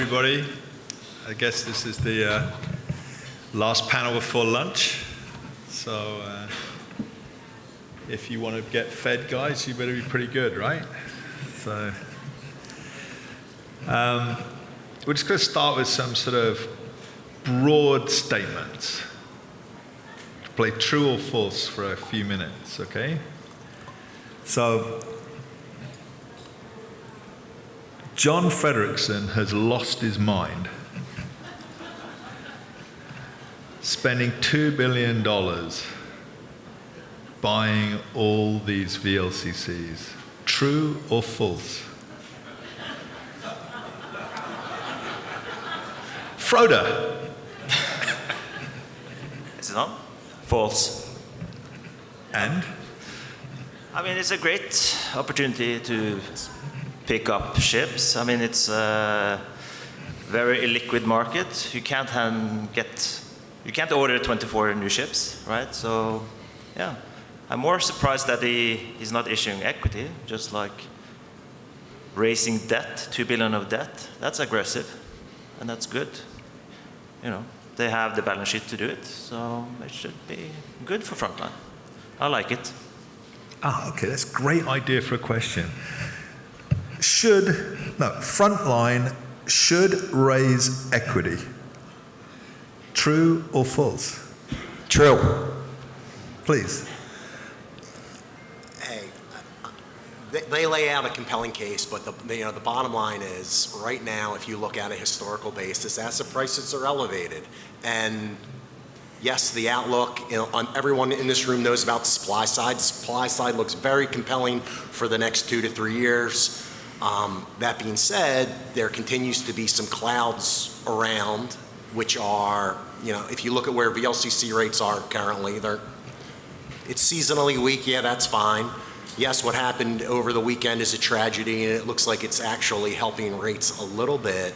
everybody. I guess this is the last panel before lunch. So if you want to get fed, guys, you better be pretty good, right? So we're just going to start with some sort of broad statements. Play true or false for a few minutes, okay? So John Frederickson has lost his mind, spending $2 billion buying all these VLCCs. True or false? Frode. Is it on? False. And? I mean, it's a great opportunity to pick up ships. I mean, it's a very illiquid market. You can't order 24 new ships, right? So, yeah. I'm more surprised that he's not issuing equity, just like raising debt, $2 billion of debt. That's aggressive, and that's good. You know, they have the balance sheet to do it, so it should be good for Frontline. I like it. Okay, that's a great idea for a question. Frontline should raise equity. True or false? True. Please. Hey, they lay out a compelling case, but the bottom line is, right now, if you look at a historical basis, asset prices are elevated. And yes, the outlook, everyone in this room knows about the supply side. The supply side looks very compelling for the next 2 to 3 years. That being said, there continues to be some clouds around, which are, if you look at where VLCC rates are currently, it's seasonally weak. Yeah, that's fine. Yes, what happened over the weekend is a tragedy, and it looks like it's actually helping rates a little bit.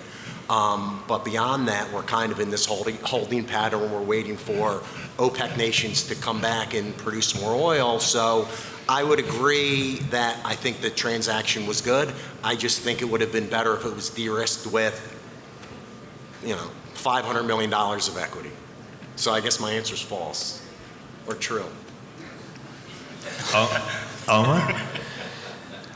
But beyond that, we're kind of in this holding pattern. We're waiting for OPEC nations to come back and produce more oil. So I would agree that I think the transaction was good. I just think it would have been better if it was de-risked with, $500 million of equity. So I guess my answer is false or true. Omar?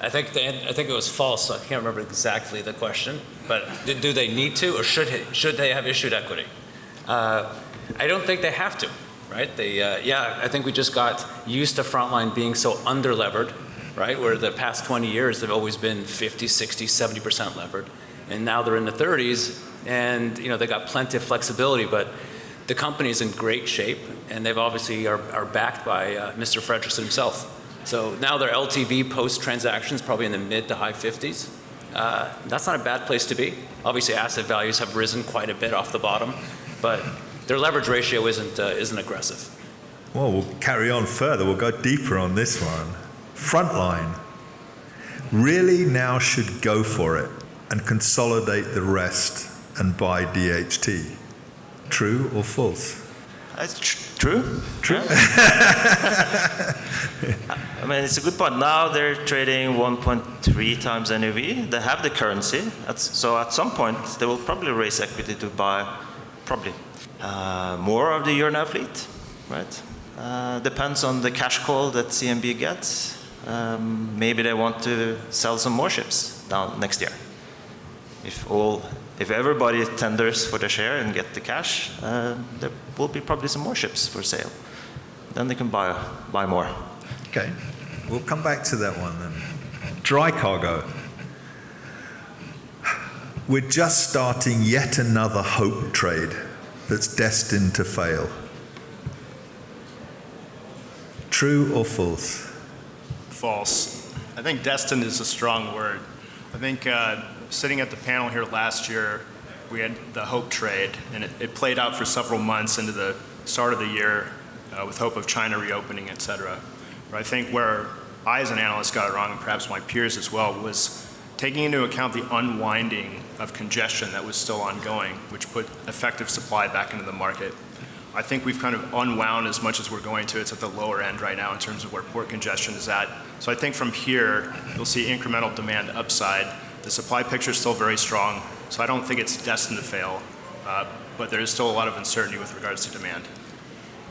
I think it was false, so I can't remember exactly the question. But do they need to, or should they have issued equity? I don't think they have to, right? I think we just got used to Frontline being so under-levered, right? Where the past 20 years they've always been 50, 60, 70% levered, and now they're in the 30s, and they got plenty of flexibility. But the company's in great shape, and they've obviously are backed by Mr. Frederickson himself. So now their LTV post-transaction is probably in the mid to high 50s. That's not a bad place to be. Obviously, asset values have risen quite a bit off the bottom, but their leverage ratio isn't aggressive. Well, we'll carry on further. We'll go deeper on this one. Frontline really now should go for it and consolidate the rest and buy DHT. True or false? It's true. True. I mean, it's a good point. Now they're trading 1.3 times NAV. They have the currency. So at some point, they will probably raise equity to buy more of the Euronav fleet, right? Depends on the cash call that CMB gets. Maybe they want to sell some more ships down next year. If everybody tenders for the share and get the cash, there will be probably some more ships for sale. Then they can buy more. Okay, we'll come back to that one then. Dry cargo. We're just starting yet another hope trade that's destined to fail. True or false? False. I think destined is a strong word. I think sitting at the panel here last year, we had the hope trade, and it played out for several months into the start of the year with hope of China reopening, et cetera. But I think where I as an analyst got it wrong, and perhaps my peers as well, was taking into account the unwinding of congestion that was still ongoing, which put effective supply back into the market. I think we've kind of unwound as much as we're going to. It's at the lower end right now in terms of where port congestion is at. So I think from here, you'll see incremental demand upside. The supply picture is still very strong. So I don't think it's destined to fail, but there is still a lot of uncertainty with regards to demand.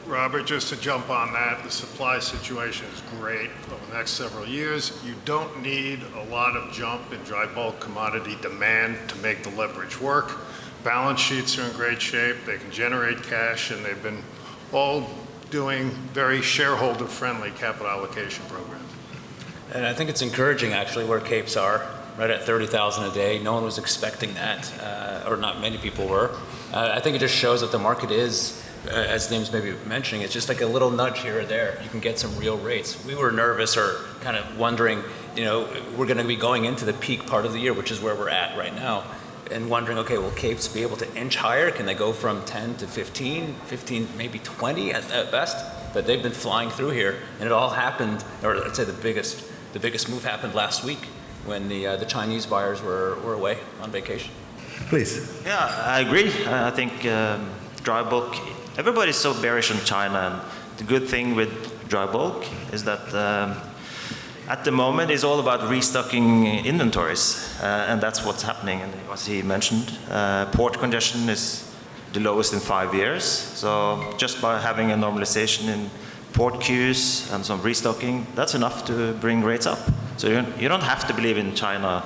Robert, just to jump on that, the supply situation is great over the next several years. You don't need a lot of jump in dry bulk commodity demand to make the leverage work. Balance sheets are in great shape. They can generate cash, and they've been all doing very shareholder-friendly capital allocation programs. And I think it's encouraging, actually, where Capes are, right at 30,000 a day. No one was expecting that, or not many people were. I think it just shows that the market is, as Name's maybe mentioning, it's just like a little nudge here or there. You can get some real rates. We were nervous or kind of wondering, we're going to be going into the peak part of the year, which is where we're at right now, and wondering, okay, will Capes be able to inch higher? Can they go from 10 to 15, maybe 20 at best? But they've been flying through here, and it all happened, or I'd say the biggest move happened last week when the Chinese buyers were away on vacation. Please. Yeah, I agree. I think dry bulk, everybody's so bearish on China, and the good thing with dry bulk is that at the moment it's all about restocking inventories, and that's what's happening. And as he mentioned, port congestion is the lowest in 5 years. So just by having a normalization in port queues and some restocking, that's enough to bring rates up. So you don't have to believe in China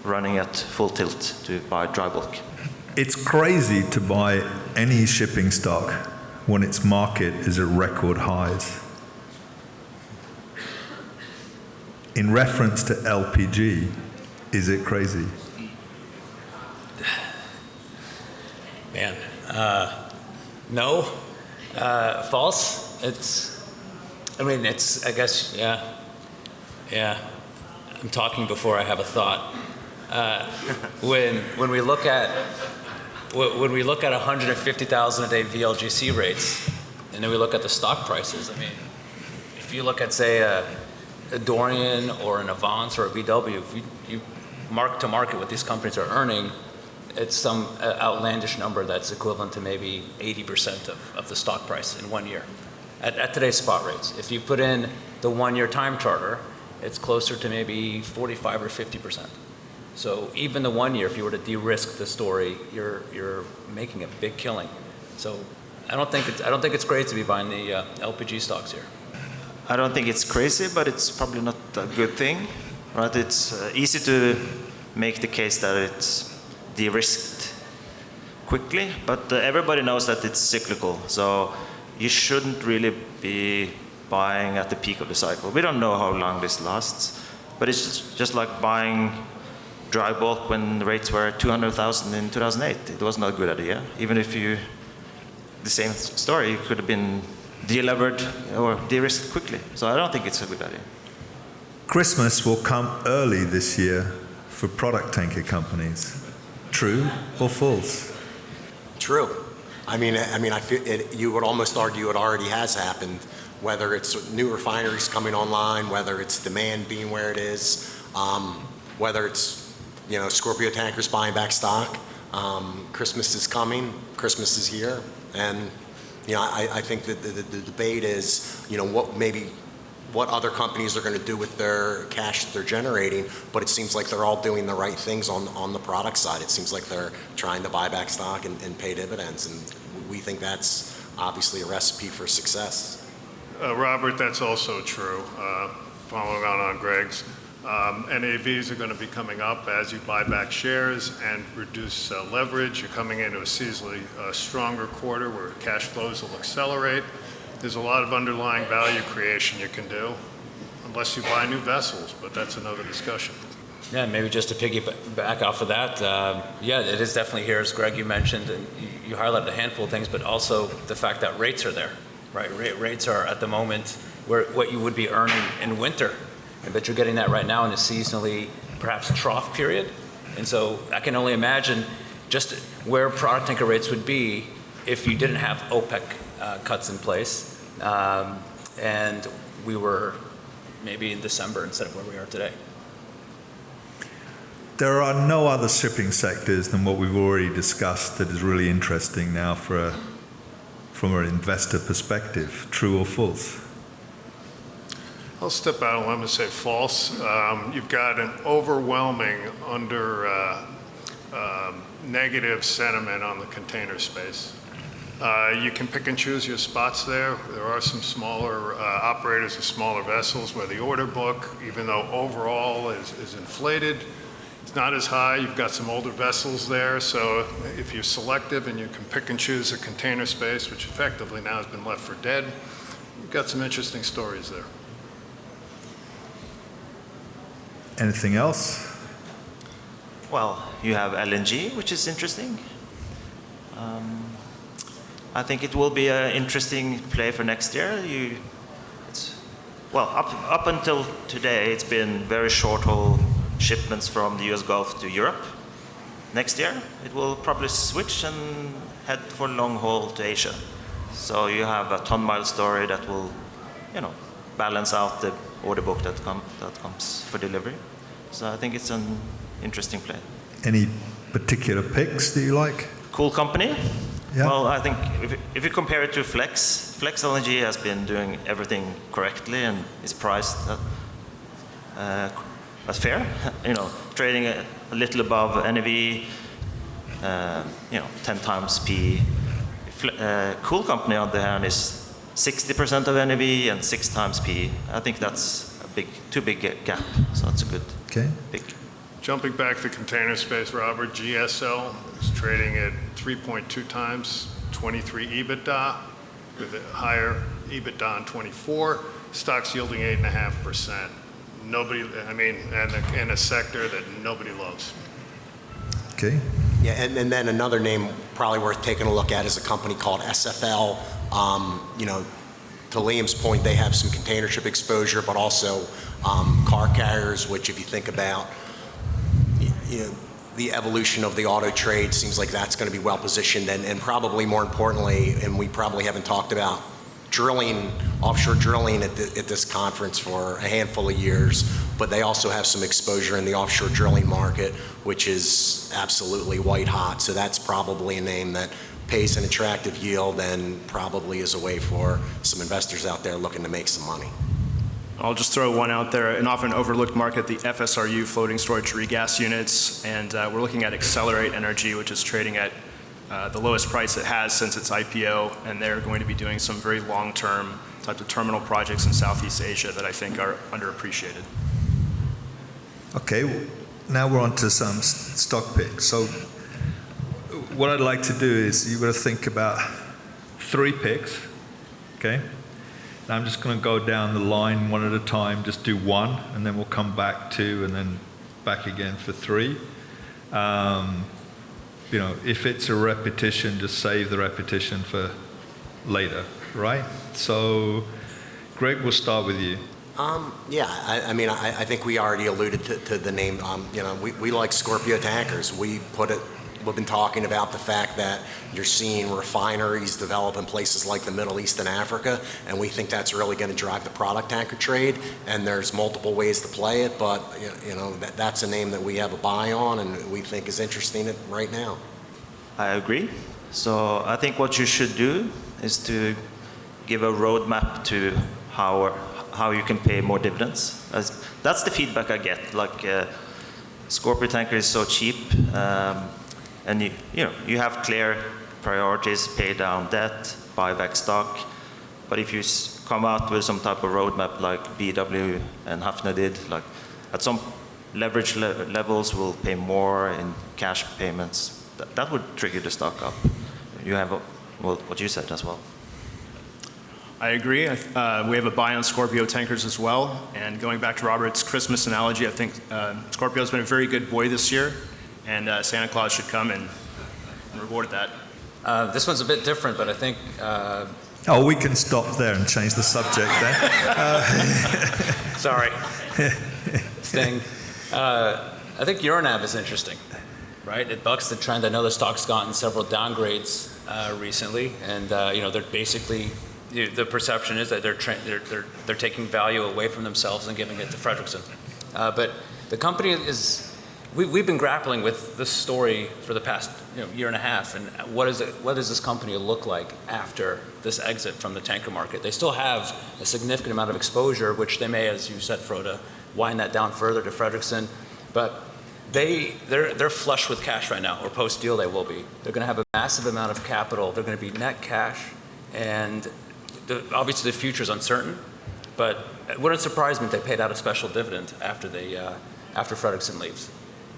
running at full tilt to buy dry bulk. It's crazy to buy any shipping stock when its market is at record highs. In reference to LPG, is it crazy? Man, no, false. I guess, yeah. I'm talking before I have a thought. When we look at 150,000 a day VLGC rates, and then we look at the stock prices. I mean, if you look at, say, a Dorian or an Avance or a BW, if you mark to market what these companies are earning, it's some outlandish number that's equivalent to maybe 80% of the stock price in 1 year at today's spot rates. If you put in the 1 year time charter, it's closer to maybe 45 or 50%. So even the 1 year, if you were to de-risk the story, you're making a big killing. So I don't think it's great to be buying the LPG stocks here. I don't think it's crazy, but it's probably not a good thing, right? It's easy to make the case that it's de-risked quickly, but everybody knows that it's cyclical. So you shouldn't really be buying at the peak of the cycle. We don't know how long this lasts, but it's just like buying dry bulk when the rates were 200,000 in 2008. It was not a good idea. Even if the same story, it could have been delevered or de-risked quickly. So I don't think it's a good idea. Christmas will come early this year for product tanker companies. True or false? True. I mean, I feel you would almost argue it already has happened, whether it's new refineries coming online, whether it's demand being where it is, whether it's Scorpio tankers buying back stock. Christmas is coming. Christmas is here, and I think that the debate is what other companies are going to do with their cash that they're generating, but it seems like they're all doing the right things on the product side. It seems like they're trying to buy back stock and pay dividends, and we think that's obviously a recipe for success. Robert, that's also true. Following on Greg's, NAVs are going to be coming up as you buy back shares and reduce leverage. You're coming into a seasonally stronger quarter where cash flows will accelerate. There's a lot of underlying value creation you can do, unless you buy new vessels, but that's another discussion. Yeah, maybe just to piggyback off of that, it is definitely here, as Greg, you mentioned, and you highlighted a handful of things, but also the fact that rates are there, right? Rates are at the moment where what you would be earning in winter, but you're getting that right now in a seasonally perhaps trough period. And so I can only imagine just where product tanker rates would be if you didn't have OPEC cuts in place, and we were maybe in December instead of where we are today. There are no other shipping sectors than what we've already discussed that is really interesting now from an investor perspective. True or false? I'll step out on a limb and say false. You've got an overwhelming negative sentiment on the container space. You can pick and choose your spots there. There are some smaller operators of smaller vessels where the order book, even though overall is inflated, it's not as high. You've got some older vessels there, so if you're selective and you can pick and choose a container space, which effectively now has been left for dead, you've got some interesting stories there. Anything else? Well, you have LNG, which is interesting. I think it will be an interesting play for next year. Up until today, it's been very short-haul shipments from the US Gulf to Europe. Next year, it will probably switch and head for long-haul to Asia. So you have a ton-mile story that will, balance out the order book that comes for delivery. So I think it's an interesting play. Any particular picks that you like? Cool company. Yeah. Well, I think if you compare it to Flex LNG has been doing everything correctly and is priced as fair. Trading a little above NAV, 10 times P. Cool company on the hand is 60% of NAV and 6 times P. I think that's too big gap. So it's a good pick. Jumping back to the container space, Robert, GSL is trading at 3.2 times 23 EBITDA with a higher EBITDA in 24. Stock's yielding 8.5%. In a sector that nobody loves. Okay. Yeah, and then another name probably worth taking a look at is a company called SFL. To Liam's point, they have some container ship exposure, but also car carriers, which if you think about the evolution of the auto trade, seems like that's going to be well positioned, and probably more importantly, and we probably haven't talked about offshore drilling at this conference for a handful of years, but they also have some exposure in the offshore drilling market, which is absolutely white hot. So that's probably a name that pays an attractive yield and probably is a way for some investors out there looking to make some money. I'll just throw one out there, an often overlooked market, the FSRU floating storage regas units, and we're looking at Accelerate Energy, which is trading at the lowest price it has since its IPO, and they're going to be doing some very long-term types of terminal projects in Southeast Asia that I think are underappreciated. Okay, now we're on to some stock picks. So what I'd like to do is you've got to think about 3 picks, okay? And I'm just going to go down the line one at a time, just do 1, and then we'll come back 2, and then back again for 3. If it's a repetition, just save the repetition for later, right? So, Greg, we'll start with you. I think we already alluded to the name. We like Scorpio tankers. We've been talking about the fact that you're seeing refineries develop in places like the Middle East and Africa, and we think that's really going to drive the product tanker trade, and there's multiple ways to play it, but that's a name that we have a buy on and we think is interesting right now. I agree. So I think what you should do is to give a roadmap to how you can pay more dividends. That's the feedback I get. Like Scorpio tanker is so cheap. And you have clear priorities: pay down debt, buy back stock. But if you come out with some type of roadmap like BW and Hafnia did, like at some leverage levels we'll pay more in cash payments, that would trigger the stock up. You have what you said as well. I agree. We have a buy on Scorpio tankers as well. And going back to Robert's Christmas analogy, I think Scorpio's been a very good boy this year. And Santa Claus should come and reward that. This one's a bit different, but I think... we can stop there and change the subject then. Sorry. Sting. I think Euronav is interesting, right? It bucks the trend. I know the stock's gotten several downgrades recently, and they're basically... The perception is that they're taking value away from themselves and giving it to Frederickson. But the company is... We've been grappling with this story for the past year and a half, and what does this company look like after this exit from the tanker market? They still have a significant amount of exposure, which they may, as you said, Frode, wind that down further to Frederickson. But they're flush with cash right now, or post-deal they will be. They're going to have a massive amount of capital. They're going to be net cash, and obviously the future is uncertain, but it wouldn't surprise me if they paid out a special dividend after Frederickson leaves.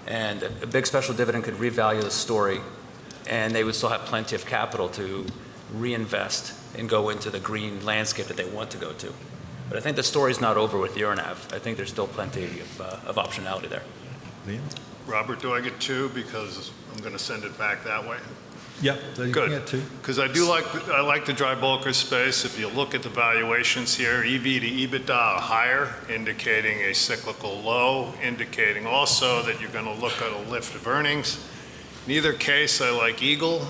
And a big special dividend could revalue the story, and they would still have plenty of capital to reinvest and go into the green landscape that they want to go to. But I think the story's not over with Euronav. I think there's still plenty of optionality there. Liam? Robert, do I get two because I'm going to send it back that way? Yep, you Good. can get two. Because I like the dry bulker space. If you look at the valuations here, EV to EBITDA are higher, indicating a cyclical low, indicating also that you're going to look at a lift of earnings. In either case, I like Eagle,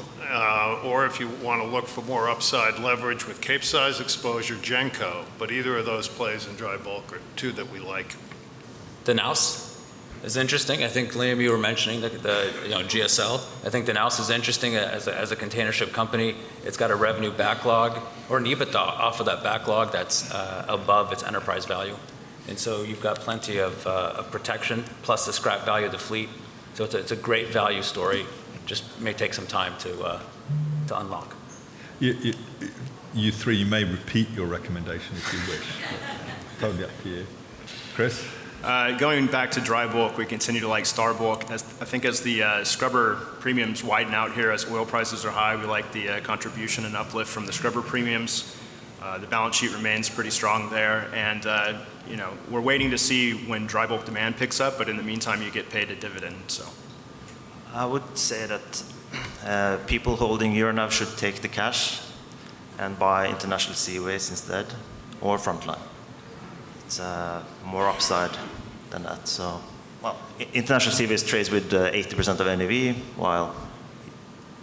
or if you want to look for more upside leverage with Cape-size exposure, Genco. But either of those plays in dry bulk are two that we like. Danaus is interesting. I think, Liam, you were mentioning the GSL. I think Danaus is interesting as a container ship company. It's got a revenue backlog, or an EBITDA off of that backlog that's above its enterprise value. And so you've got plenty of protection, plus the scrap value of the fleet. So it's a great value story. Just may take some time to unlock. You three, you may repeat your recommendation if you wish. Totally up to you. Chris? Going back to dry bulk, we continue to like Star Bulk. I think as the scrubber premiums widen out here, as oil prices are high, we like the contribution and uplift from the scrubber premiums. The balance sheet remains pretty strong there, and we're waiting to see when dry bulk demand picks up, but in the meantime, you get paid a dividend. So, I would say that people holding Euronav should take the cash and buy International Seaways instead, or Frontline. It's more upside than that. So, well, International Seaways trades with 80% of NAV, while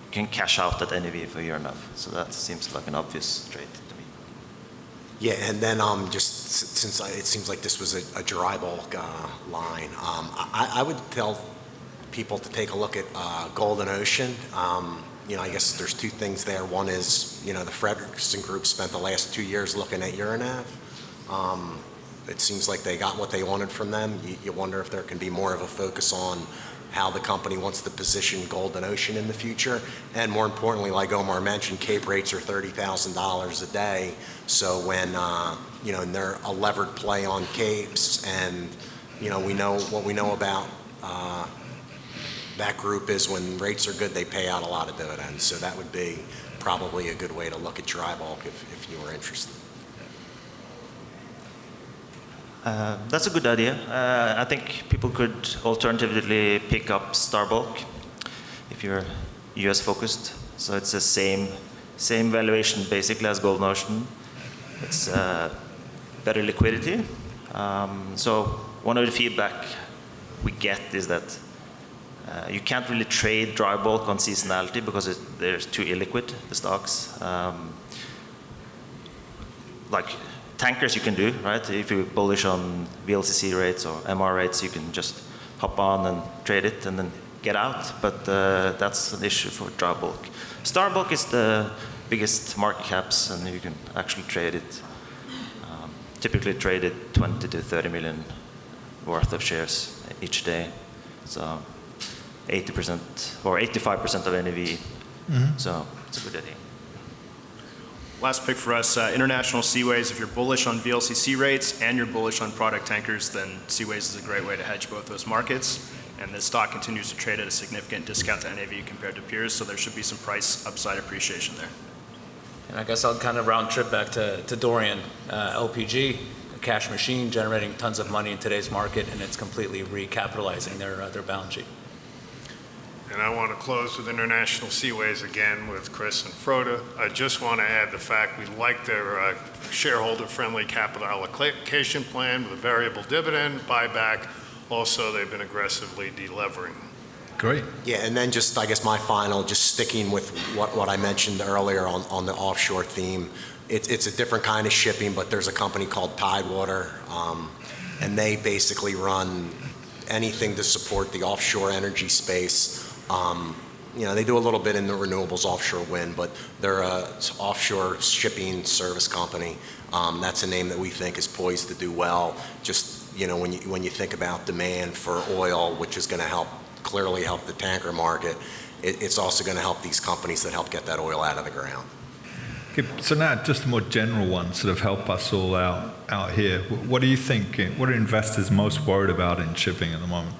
you can cash out that NAV for Euronav. So that seems like an obvious trade to me. Yeah, and then just since it seems like this was a dry bulk line, I would tell people to take a look at Golden Ocean. I guess there's two things there. One is, the Frederickson Group spent the last 2 years looking at Euronav. It seems like they got what they wanted from them. You wonder if there can be more of a focus on how the company wants to position Golden Ocean in the future. And more importantly, like Omar mentioned, Cape rates are $30,000 a day. So when, and they're a levered play on Capes, and, we know what we know about that group is when rates are good, they pay out a lot of dividends. So that would be probably a good way to look at dry bulk if you were interested. That's a good idea. I think people could alternatively pick up Star Bulk if you're US focused. So it's the same valuation basically as Golden Ocean. It's better liquidity. So one of the feedback we get is that you can't really trade dry bulk on seasonality because they're too illiquid, the stocks. Like tankers you can do, right? If you're bullish on VLCC rates or MR rates, you can just hop on and trade it and then get out. But that's an issue for dry bulk. Star Bulk is the biggest market caps, and you can actually trade it. Typically traded 20 to 30 million worth of shares each day. So 80% or 85% of NAV. Mm-hmm. So it's a good idea. Last pick for us, International Seaways. If you're bullish on VLCC rates and you're bullish on product tankers, then Seaways is a great way to hedge both those markets. And this stock continues to trade at a significant discount to NAV compared to peers, so there should be some price upside appreciation there. And I guess I'll kind of round trip back to Dorian. LPG, a cash machine generating tons of money in today's market, and it's completely recapitalizing their balance sheet. And I want to close with International Seaways again with Chris and Frode. I just want to add the fact we like their shareholder-friendly capital allocation plan with a variable dividend, buyback. Also, they've been aggressively delevering. Great. Yeah, and then just, I guess my final, just sticking with what I mentioned earlier on the offshore theme. It's a different kind of shipping, but there's a company called Tidewater, and they basically run anything to support the offshore energy space. They do a little bit in the renewables, offshore wind, but they're an offshore shipping service company. That's a name that we think is poised to do well. Just when you think about demand for oil, which is going to clearly help the tanker market, it's also going to help these companies that help get that oil out of the ground. Okay, so now just a more general one, sort of help us all out here. What do you think? What are investors most worried about in shipping at the moment?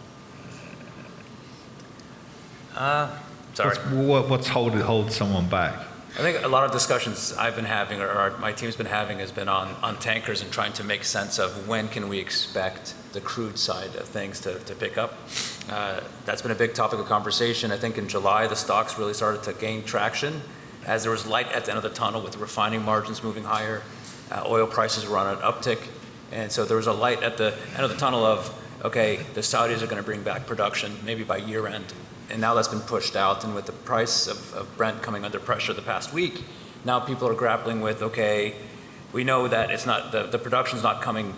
Sorry. What's hold someone back? I think a lot of discussions I've been having, or my team's been having, has been on tankers and trying to make sense of when can we expect the crude side of things to pick up. That's been a big topic of conversation. I think in July, the stocks really started to gain traction as there was light at the end of the tunnel with refining margins moving higher. Oil prices were on an uptick. And so there was a light at the end of the tunnel of, okay, the Saudis are going to bring back production maybe by year end. And now that's been pushed out. And with the price of Brent coming under pressure the past week, now people are grappling with, okay, we know that it's not, the production's not coming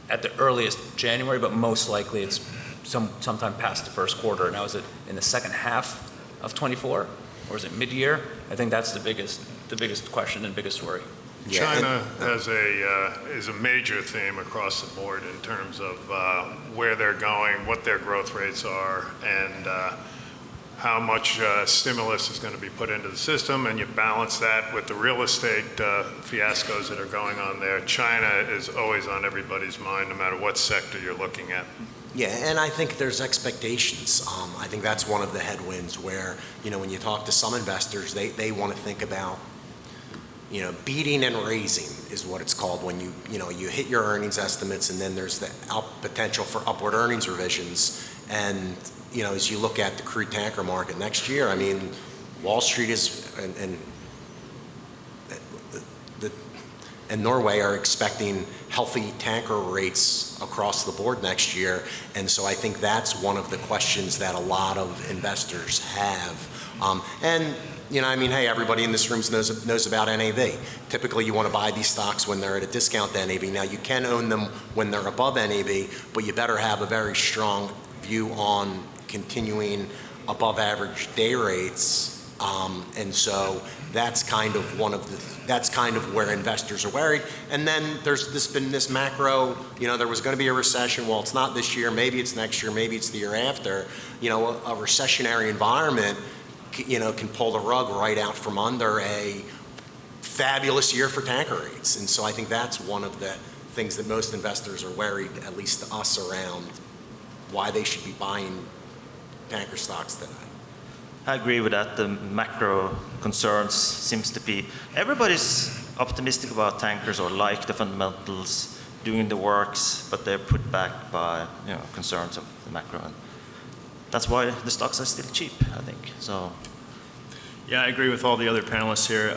at the earliest January, but most likely it's sometime past the first quarter. Now is it in the second half of 24? Or is it mid-year? I think that's the biggest question and biggest worry. China is a major theme across the board in terms of where they're going, what their growth rates are, and how much stimulus is going to be put into the system, and you balance that with the real estate fiascos that are going on there. China is always on everybody's mind, no matter what sector you're looking at. Yeah, and I think there's expectations. I think that's one of the headwinds where, when you talk to some investors, they want to think about, beating and raising is what it's called when you hit your earnings estimates, and then there's the potential for upward earnings revisions. And, as you look at the crude tanker market next year, I mean, Wall Street and Norway are expecting healthy tanker rates across the board next year. And so I think that's one of the questions that a lot of investors have. Hey, everybody in this room knows about NAV. Typically, you want to buy these stocks when they're at a discount to NAV. Now, you can own them when they're above NAV, but you better have a very strong view on continuing above average day rates. And so that's kind of where investors are worried. And then there's been this macro, there was going to be a recession. Well, it's not this year. Maybe it's next year. Maybe it's the year after. A recessionary environment, can pull the rug right out from under a fabulous year for tanker rates. And so I think that's one of the things that most investors are worried, at least to us, around why they should be buying tanker stocks today. I agree with that. The macro concerns seems to be, everybody's optimistic about tankers or like the fundamentals, doing the works, but they're put back by concerns of the macro. And that's why the stocks are still cheap, I think. So, yeah, I agree with all the other panelists here.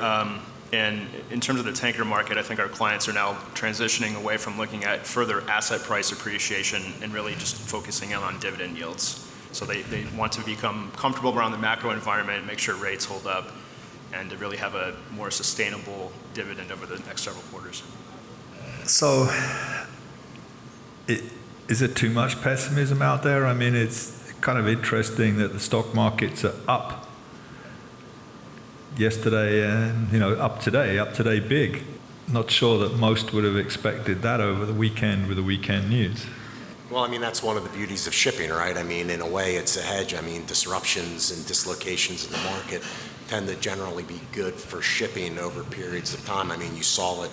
And in terms of the tanker market, I think our clients are now transitioning away from looking at further asset price appreciation and really just focusing on dividend yields. So they want to become comfortable around the macro environment, make sure rates hold up, and to really have a more sustainable dividend over the next several quarters. So, is it too much pessimism out there? I mean, it's kind of interesting that the stock markets are up yesterday and, up today big. Not sure that most would have expected that over the weekend with the weekend news. Well, that's one of the beauties of shipping, right? in a way, it's a hedge. Disruptions and dislocations in the market tend to generally be good for shipping over periods of time. You saw it.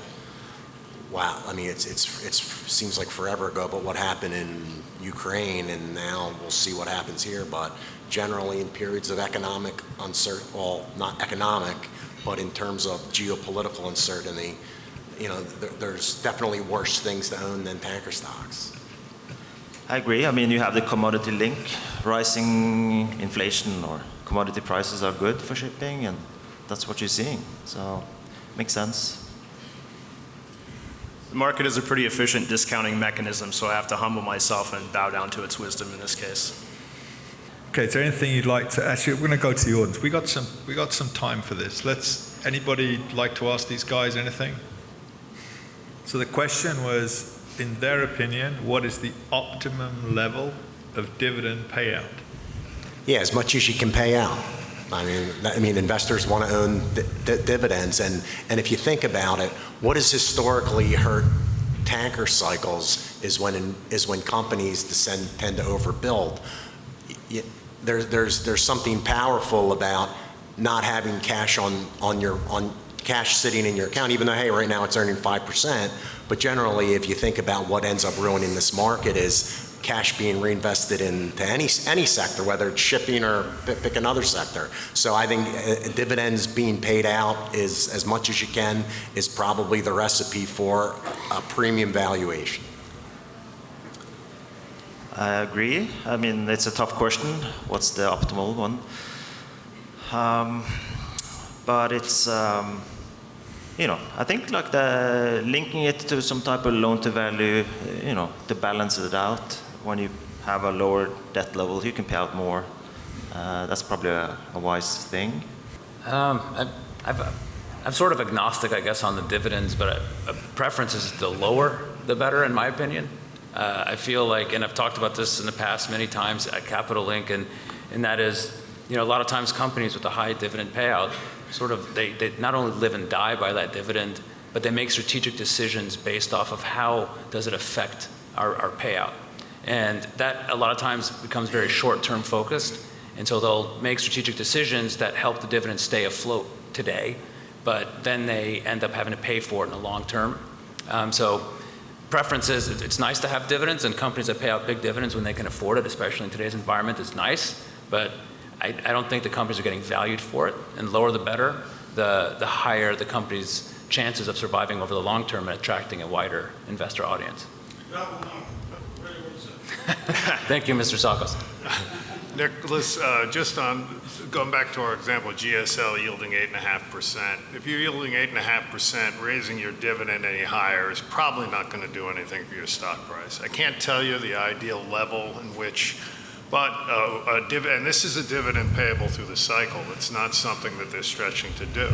Wow. It seems like forever ago, but what happened in Ukraine, and now we'll see what happens here. But generally, in periods of economic uncertainty, well, not economic, but in terms of geopolitical uncertainty, there's definitely worse things to own than tanker stocks. I agree. You have the commodity link. Rising inflation or commodity prices are good for shipping, and that's what you're seeing. So, makes sense. The market is a pretty efficient discounting mechanism, so I have to humble myself and bow down to its wisdom in this case. Okay, is there anything you'd like to? Actually, we're going to go to the audience. We got some time for this. Anybody like to ask these guys anything? So the question was, in their opinion, what is the optimum level of dividend payout? Yeah, as much as you can pay out. Investors want to own dividends, and if you think about it, what has historically hurt tanker cycles is when companies tend to overbuild. There's something powerful about not having cash on cash sitting in your account, even though, hey, right now it's earning 5%. But generally, if you think about what ends up ruining this market is cash being reinvested into any sector, whether it's shipping or pick another sector. So I think dividends being paid out is, as much as you can, is probably the recipe for a premium valuation. I agree. I mean, it's a tough question. What's the optimal one? But it's, you know, I think like linking it to some type of loan to value, you know, to balance it out. When you have a lower debt level, you can pay out more. That's probably a wise thing. I'm sort of agnostic, I guess, on the dividends, but a preference is the lower, the better, in my opinion. I feel like, and I've talked about this in the past many times at Capital Link, and that is, you know, a lot of times companies with a high dividend payout, sort of, they not only live and die by that dividend, but they make strategic decisions based off of how does it affect our payout. And that a lot of times becomes very short-term focused, and so they'll make strategic decisions that help the dividend stay afloat today, but then they end up having to pay for it in the long term. So preference is, it's nice to have dividends, and companies that pay out big dividends when they can afford it, especially in today's environment, is nice, but I don't think the companies are getting valued for it, and lower the better, the higher the company's chances of surviving over the long term and attracting a wider investor audience. Thank you, Mr. Sakos. Nicholas, just on going back to our example, GSL yielding 8.5%. If you're yielding 8.5%, raising your dividend any higher is probably not going to do anything for your stock price. I can't tell you the ideal level in which, but and this is a dividend payable through the cycle. It's not something that they're stretching to do.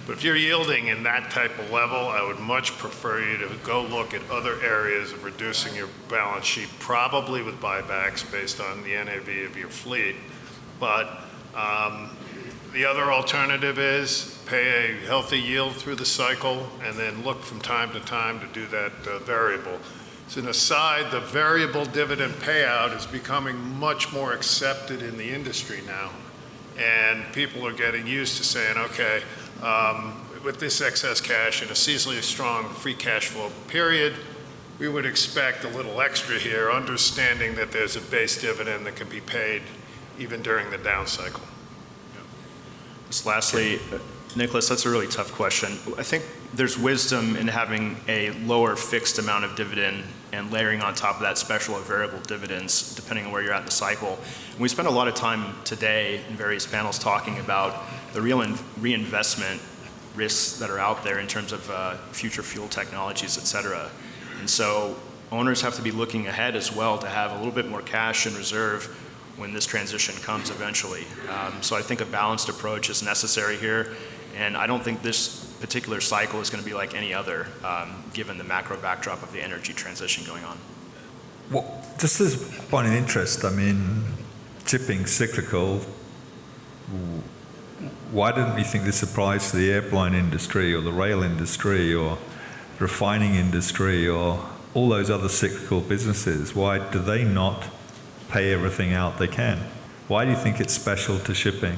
But if you're yielding in that type of level, I would much prefer you to go look at other areas of reducing your balance sheet, probably with buybacks based on the NAV of your fleet. But the other alternative is pay a healthy yield through the cycle and then look from time to time to do that variable. As an aside, the variable dividend payout is becoming much more accepted in the industry now. And people are getting used to saying, okay, with this excess cash in a seasonally strong free cash flow period, we would expect a little extra here, understanding that there's a base dividend that can be paid even during the down cycle. Just lastly, Nicholas, that's a really tough question. I think there's wisdom in having a lower fixed amount of dividend and layering on top of that special or variable dividends, depending on where you're at in the cycle. And we spent a lot of time today in various panels talking about the real reinvestment risks that are out there in terms of future fuel technologies, et cetera. And so owners have to be looking ahead as well to have a little bit more cash in reserve when this transition comes eventually. So I think a balanced approach is necessary here. And I don't think this particular cycle is going to be like any other, given the macro backdrop of the energy transition going on. Well, just as a point of interest, I mean, shipping cyclical, why didn't we think this applies to the airplane industry or the rail industry or refining industry or all those other cyclical businesses? Why do they not pay everything out they can? Why do you think it's special to shipping?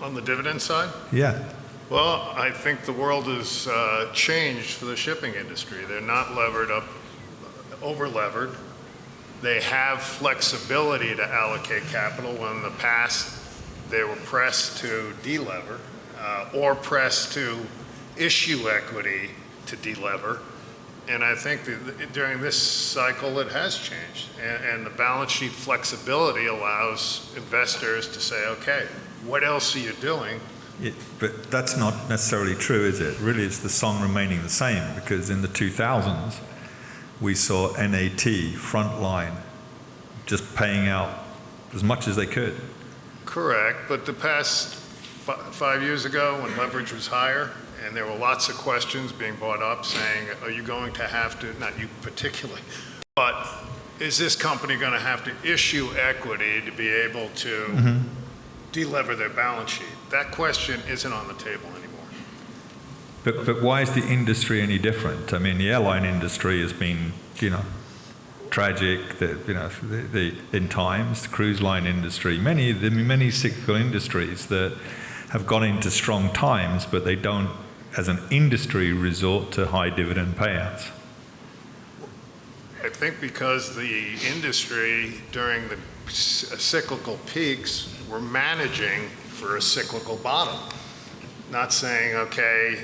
On the dividend side? Yeah. Well, I think the world has changed for the shipping industry. They're not levered up, over-levered. They have flexibility to allocate capital when in the past they were pressed to delever or pressed to issue equity to delever. And I think that during this cycle it has changed. And the balance sheet flexibility allows investors to say, okay, what else are you doing? But that's not necessarily true, is it? Really, it's the song remaining the same, because in the 2000s, we saw NETI, Frontline, just paying out as much as they could. Correct, but the past 5 years ago, when leverage was higher, and there were lots of questions being brought up saying, are you going to have to, not you particularly, but is this company going to have to issue equity to be able to delever their balance sheet? That question isn't on the table anymore. But why is the industry any different? I mean, the airline industry has been, tragic. In times, the cruise line industry, many cyclical industries that have gone into strong times, but they don't, as an industry, resort to high dividend payouts. I think because the industry during the cyclical peaks were managing for a cyclical bottom. Not saying, okay,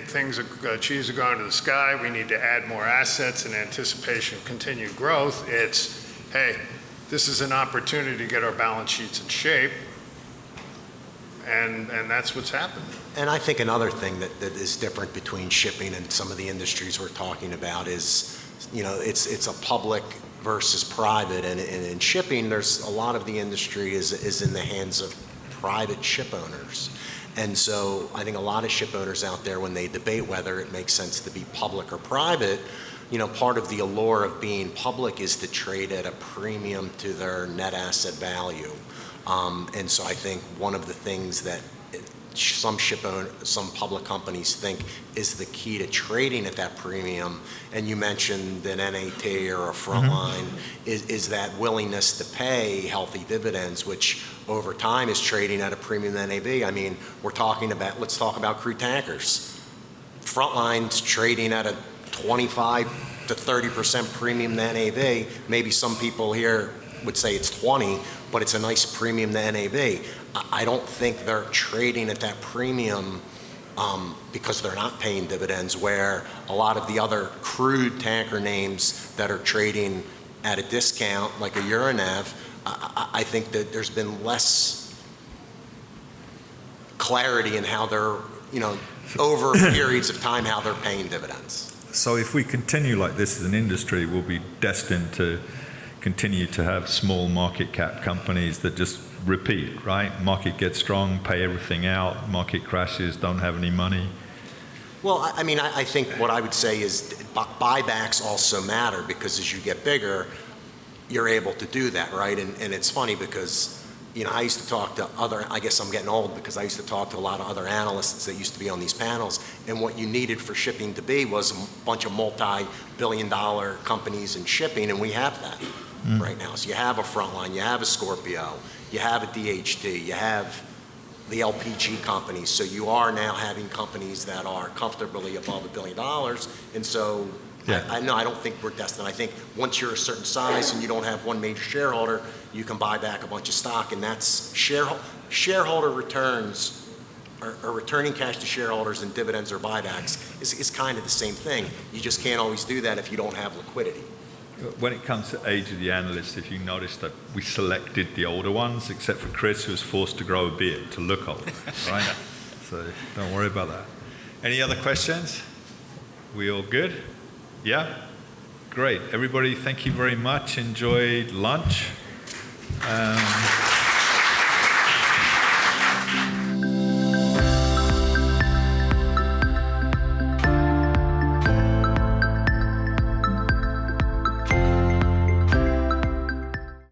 cheese are going to the sky, we need to add more assets in anticipation of continued growth. It's, hey, this is an opportunity to get our balance sheets in shape, and that's what's happened. And I think another thing that is different between shipping and some of the industries we're talking about is, it's a public versus private, and in shipping, there's a lot of the industry is in the hands of private ship owners. And so I think a lot of ship owners out there, when they debate whether it makes sense to be public or private, part of the allure of being public is to trade at a premium to their net asset value. And so I think one of the things that some public companies think is the key to trading at that premium, and you mentioned an NETI or a Frontline, is that willingness to pay healthy dividends, which over time is trading at a premium to NAV. I mean, let's talk about crude tankers. Frontline's trading at a 25 to 30% premium to NAV. Maybe some people here would say it's 20, but it's a nice premium to NAV. I don't think they're trading at that premium because they're not paying dividends, where a lot of the other crude tanker names that are trading at a discount, like a Euronav, I think that there's been less clarity in how they're, over periods of time, how they're paying dividends. So if we continue like this as an industry, we'll be destined to continue to have small market cap companies that just repeat, right? Market gets strong, pay everything out, market crashes, don't have any money. Well, I think what I would say is buybacks also matter, because as you get bigger, you're able to do that, right? And it's funny because, I used to talk to I guess I'm getting old, because I used to talk to a lot of other analysts that used to be on these panels, and what you needed for shipping to be was a bunch of multi-billion-dollar companies in shipping, and we have that right now. So you have a Frontline, you have a Scorpio, you have a DHT, you have the LPG companies. So you are now having companies that are comfortably above $1 billion. And so I don't think we're destined. I think once you're a certain size and you don't have one major shareholder, you can buy back a bunch of stock, and that's shareholder returns, or returning cash to shareholders in dividends or buybacks is kind of the same thing. You just can't always do that if you don't have liquidity. When it comes to age of the analysts, if you notice that we selected the older ones, except for Chris, who was forced to grow a beard to look old, right? So don't worry about that. Any other questions? We all good? Yeah? Great. Everybody, thank you very much. Enjoy lunch.